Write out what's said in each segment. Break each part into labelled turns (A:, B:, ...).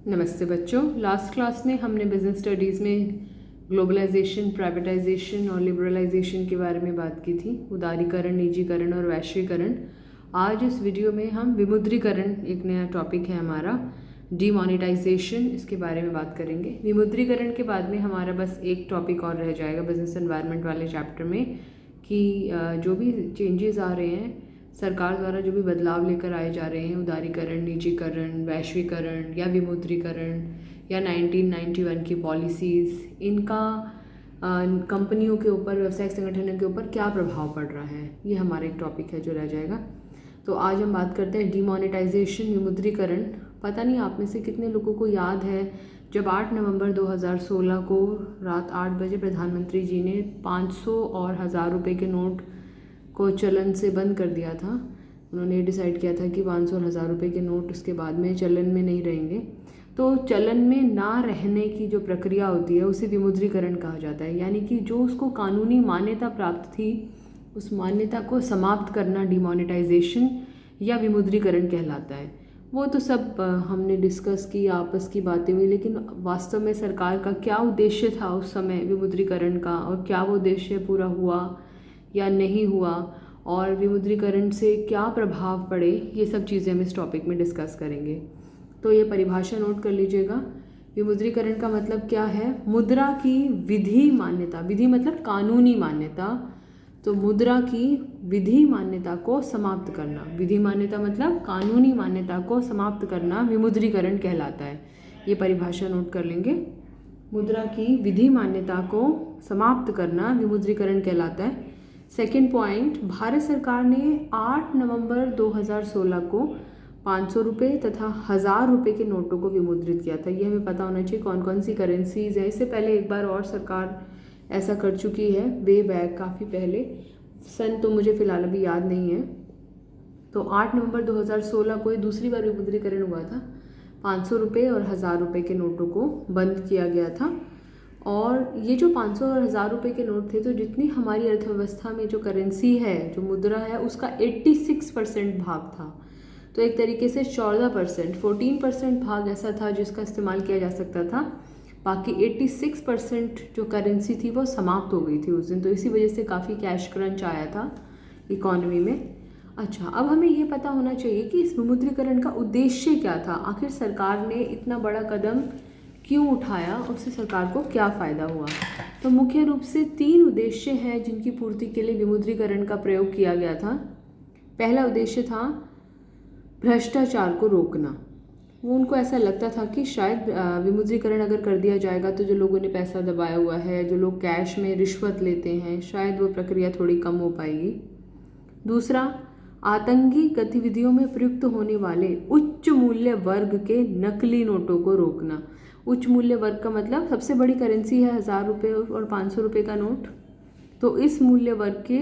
A: नमस्ते बच्चों। Last class में हमने बिजनेस स्टडीज़ में ग्लोबलाइजेशन, प्राइवेटाइजेशन और लिबरलाइजेशन के बारे में बात की थी, उदारीकरण, निजीकरण और वैश्वीकरण। आज इस वीडियो में हम विमुद्रीकरण, एक नया टॉपिक है हमारा, डीमोनेटाइजेशन, इसके बारे में बात करेंगे। विमुद्रीकरण के बाद में हमारा बस एक टॉपिक और रह जाएगा बिजनेस एनवायरनमेंट वाले चैप्टर में कि जो भी चेंजेस आ रहे हैं सरकार द्वारा, जो भी बदलाव लेकर आए जा रहे हैं, उदारीकरण, निजीकरण, वैश्वीकरण या विमुद्रीकरण या 1991 की पॉलिसीज़, इनका कंपनियों के ऊपर, व्यवसायिक संगठनों के ऊपर क्या प्रभाव पड़ रहा है, ये हमारा एक टॉपिक है जो रह जाएगा। तो आज हम बात करते हैं डीमोनेटाइजेशन, विमुद्रीकरण। पता नहीं आप में से कितने लोगों को याद है जब 8 नवंबर 2016 को रात 8 बजे प्रधानमंत्री जी ने 500 और 1000 रुपये के नोट को चलन से बंद कर दिया था। उन्होंने डिसाइड किया था कि 500 और 1000 रुपये के नोट उसके बाद में चलन में नहीं रहेंगे। तो चलन में ना रहने की जो प्रक्रिया होती है उसे विमुद्रीकरण कहा जाता है, यानी कि जो उसको कानूनी मान्यता प्राप्त थी उस मान्यता को समाप्त करना डीमोनेटाइजेशन या विमुद्रीकरण कहलाता है। वो तो सब हमने डिस्कस की, आपस की बातें हुई, लेकिन वास्तव में सरकार का क्या उद्देश्य था उस समय विमुद्रीकरण का, और क्या वो उद्देश्य पूरा हुआ या नहीं हुआ, और विमुद्रीकरण से क्या प्रभाव पड़े, ये सब चीज़ें हम इस टॉपिक में डिस्कस करेंगे। तो ये परिभाषा नोट कर लीजिएगा। विमुद्रीकरण का मतलब क्या है? मुद्रा की विधि मान्यता, विधि मतलब कानूनी मान्यता, तो मुद्रा की विधि मान्यता को समाप्त करना, विधि मान्यता मतलब कानूनी मान्यता को समाप्त करना विमुद्रीकरण कहलाता है। ये परिभाषा नोट कर लेंगे। मुद्रा की विधि मान्यता को समाप्त करना विमुद्रीकरण कहलाता है। सेकेंड पॉइंट, भारत सरकार ने 8 नवंबर 2016 को 500 रुपये तथा 1000 रुपये के नोटों को विमुद्रित किया था। ये हमें पता होना चाहिए कौन कौन सी करेंसीज है। इससे पहले एक बार और सरकार ऐसा कर चुकी है, वे बैक काफ़ी पहले, सन तो मुझे फ़िलहाल अभी याद नहीं है। तो 8 नवंबर 2016 को ये दूसरी बार विमुद्रीकरण हुआ था। 500 रुपये और 1000 रुपये के नोटों को बंद किया गया था। और ये जो 500 और 1000 रुपये के नोट थे, तो जितनी हमारी अर्थव्यवस्था में जो करेंसी है, जो मुद्रा है, उसका 86% भाग था। तो एक तरीके से 14% भाग ऐसा था जिसका इस्तेमाल किया जा सकता था। बाकी 86% जो करेंसी थी वो समाप्त हो गई थी उस दिन। तो इसी वजह से काफ़ी कैश क्रंच आया था इकॉनमी में। अच्छा, अब हमें ये पता होना चाहिए कि इस विमुद्रीकरण का उद्देश्य क्या था। आखिर सरकार ने इतना बड़ा कदम क्यों उठाया, उससे सरकार को क्या फ़ायदा हुआ। तो मुख्य रूप से 3 उद्देश्य हैं जिनकी पूर्ति के लिए विमुद्रीकरण का प्रयोग किया गया था। पहला उद्देश्य था भ्रष्टाचार को रोकना। वो उनको ऐसा लगता था कि शायद विमुद्रीकरण अगर कर दिया जाएगा तो जो लोगों ने पैसा दबाया हुआ है, जो लोग कैश में रिश्वत लेते हैं, शायद वो प्रक्रिया थोड़ी कम हो पाएगी। दूसरा, आतंकी गतिविधियों में प्रयुक्त होने वाले उच्च मूल्य वर्ग के नकली नोटों को रोकना। उच्च मूल्य वर्ग का मतलब सबसे बड़ी करेंसी है 1000 रुपये और 500 रुपये का नोट। तो इस मूल्य वर्ग के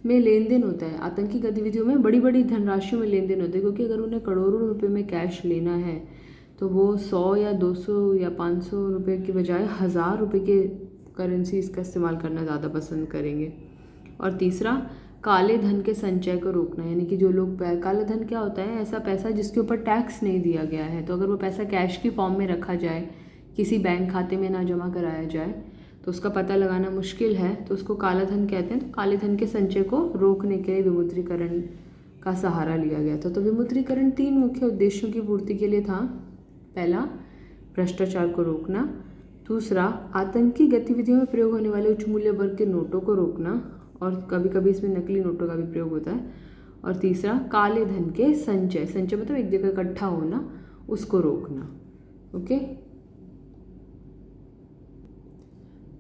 A: में लेन देन होता है, आतंकी गतिविधियों में बड़ी बड़ी धनराशियों में लेन देन होता है, क्योंकि अगर उन्हें करोड़ों रुपए में कैश लेना है तो वो 100 या 200 या 500 रुपये की बजाय 1000 रुपये के करेंसी इसका इस्तेमाल करना ज़्यादा पसंद करेंगे। और तीसरा, काले धन के संचय को रोकना, यानी कि जो लोग, काला धन क्या होता है? ऐसा पैसा जिसके ऊपर टैक्स नहीं दिया गया है। तो अगर वो पैसा कैश की फॉर्म में रखा जाए, किसी बैंक खाते में ना जमा कराया जाए, तो उसका पता लगाना मुश्किल है, तो उसको काला धन कहते हैं। तो काले धन के संचय को रोकने के लिए विमुद्रीकरण का सहारा लिया गया था। तो विमुद्रीकरण 3 मुख्य उद्देश्यों की पूर्ति के लिए था। पहला, भ्रष्टाचार को रोकना। दूसरा, आतंकी गतिविधियों में प्रयोग होने वाले उच्च मूल्य वर्ग के नोटों को रोकना, और कभी कभी इसमें नकली नोटों का भी प्रयोग होता है। और तीसरा, काले धन के संचय, संचय मतलब एक जगह इकट्ठा होना, उसको रोकना। ओके,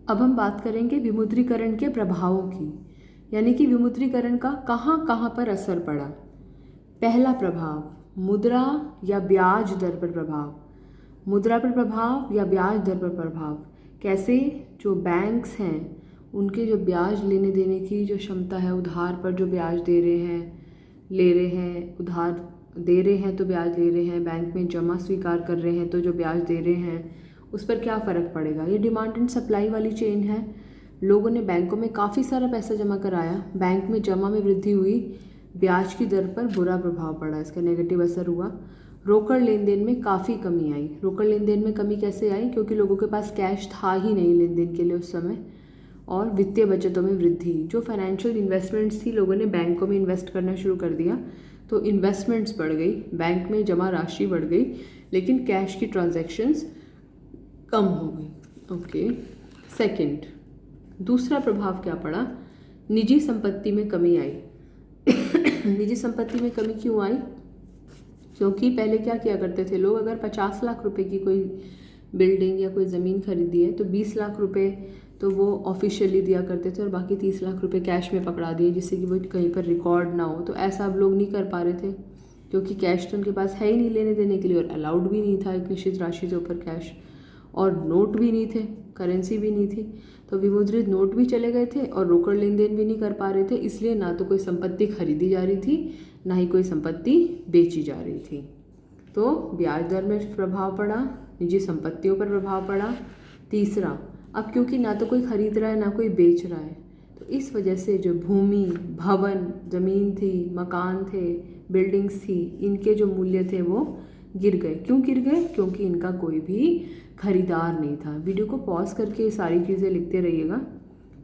A: अब हम बात करेंगे विमुद्रीकरण के प्रभावों की, यानी कि विमुद्रीकरण का कहाँ कहाँ पर असर पड़ा। पहला प्रभाव, मुद्रा या ब्याज दर पर प्रभाव। मुद्रा पर प्रभाव या ब्याज दर पर प्रभाव कैसे? जो बैंक्स हैं उनके जो ब्याज लेने देने की जो क्षमता है, उधार पर जो ब्याज दे रहे हैं, ले रहे हैं, उधार दे रहे हैं तो ब्याज ले रहे हैं, बैंक में जमा स्वीकार कर रहे हैं तो जो ब्याज दे रहे हैं, उस पर क्या फ़र्क पड़ेगा। ये डिमांड एंड सप्लाई वाली चेन है। लोगों ने बैंकों में काफ़ी सारा पैसा जमा कराया, बैंक में जमा में वृद्धि हुई, ब्याज की दर पर बुरा प्रभाव पड़ा, इसका नेगेटिव असर हुआ। रोकड़ लेन देन में काफ़ी कमी आई। रोकड़ लेन देन में कमी कैसे आई? क्योंकि लोगों के पास कैश था ही नहीं लेन देन के लिए उस समय। और वित्तीय बचतों में वृद्धि, जो फाइनेंशियल इन्वेस्टमेंट्स थी, लोगों ने बैंकों में इन्वेस्ट करना शुरू कर दिया, तो इन्वेस्टमेंट्स बढ़ गई, बैंक में जमा राशि बढ़ गई, लेकिन कैश की ट्रांजैक्शंस कम हो गई। ओके, सेकंड, दूसरा प्रभाव क्या पड़ा? निजी संपत्ति में कमी आई। निजी संपत्ति में कमी क्यों आई? क्योंकि पहले क्या किया करते थे लोग, अगर 50 लाख रुपए की कोई बिल्डिंग या कोई ज़मीन खरीदी है तो 20 लाख रुपए तो वो ऑफिशियली दिया करते थे और बाकी 30 लाख रुपए कैश में पकड़ा दिए, जिससे कि वो कहीं पर रिकॉर्ड ना हो। तो ऐसा अब लोग नहीं कर पा रहे थे, क्योंकि कैश तो उनके पास है ही नहीं लेने देने के लिए, और अलाउड भी नहीं था एक निश्चित राशि से ऊपर कैश, और नोट भी नहीं थे, करेंसी भी नहीं थी। तो विमुद्रित नोट भी चले गए थे और रोकड़ लेन देन भी नहीं कर पा रहे थे, इसलिए ना तो कोई संपत्ति खरीदी जा रही थी, ना ही कोई संपत्ति बेची जा रही थी। तो ब्याज दर में प्रभाव पड़ा, निजी संपत्तियों पर प्रभाव पड़ा। तीसरा, अब क्योंकि ना तो कोई खरीद रहा है ना कोई बेच रहा है, तो इस वजह से जो भूमि, भवन, ज़मीन थी, मकान थे, बिल्डिंग्स थी, इनके जो मूल्य थे वो गिर गए। क्यों गिर गए? क्योंकि इनका कोई भी खरीदार नहीं था। वीडियो को पॉज करके ये सारी चीज़ें लिखते रहिएगा।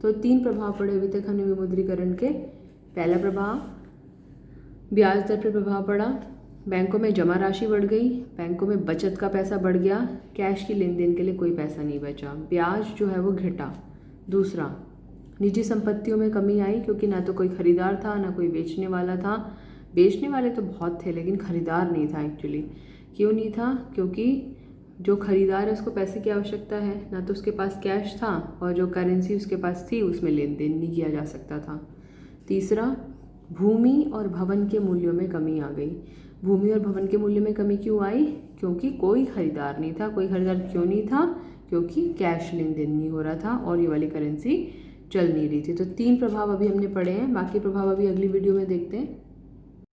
A: तो 3 प्रभाव पड़े अभी तक हमने विमुद्रीकरण के। पहला प्रभाव, ब्याज दर पर प्रभाव पड़ा, बैंकों में जमा राशि बढ़ गई, बैंकों में बचत का पैसा बढ़ गया, कैश की लेन देन के लिए कोई पैसा नहीं बचा, ब्याज जो है वो घटा। दूसरा, निजी संपत्तियों में कमी आई, क्योंकि ना तो कोई खरीदार था ना कोई बेचने वाला था। बेचने वाले तो बहुत थे लेकिन खरीदार नहीं था एक्चुअली। क्यों नहीं था? क्योंकि जो खरीदार है उसको पैसे की आवश्यकता है, ना तो उसके पास कैश था, और जो करेंसी उसके पास थी उसमें लेन देन नहीं किया जा सकता था। तीसरा, भूमि और भवन के मूल्यों में कमी आ गई। भूमि और भवन के मूल्य में कमी क्यों आई? क्योंकि कोई खरीदार नहीं था। कोई खरीदार क्यों नहीं था? क्योंकि कैश लेन देन नहीं हो रहा था और ये वाली करेंसी चल नहीं रही थी। तो 3 प्रभाव अभी हमने पढ़े हैं, बाकी प्रभाव अभी अगली वीडियो में देखते हैं।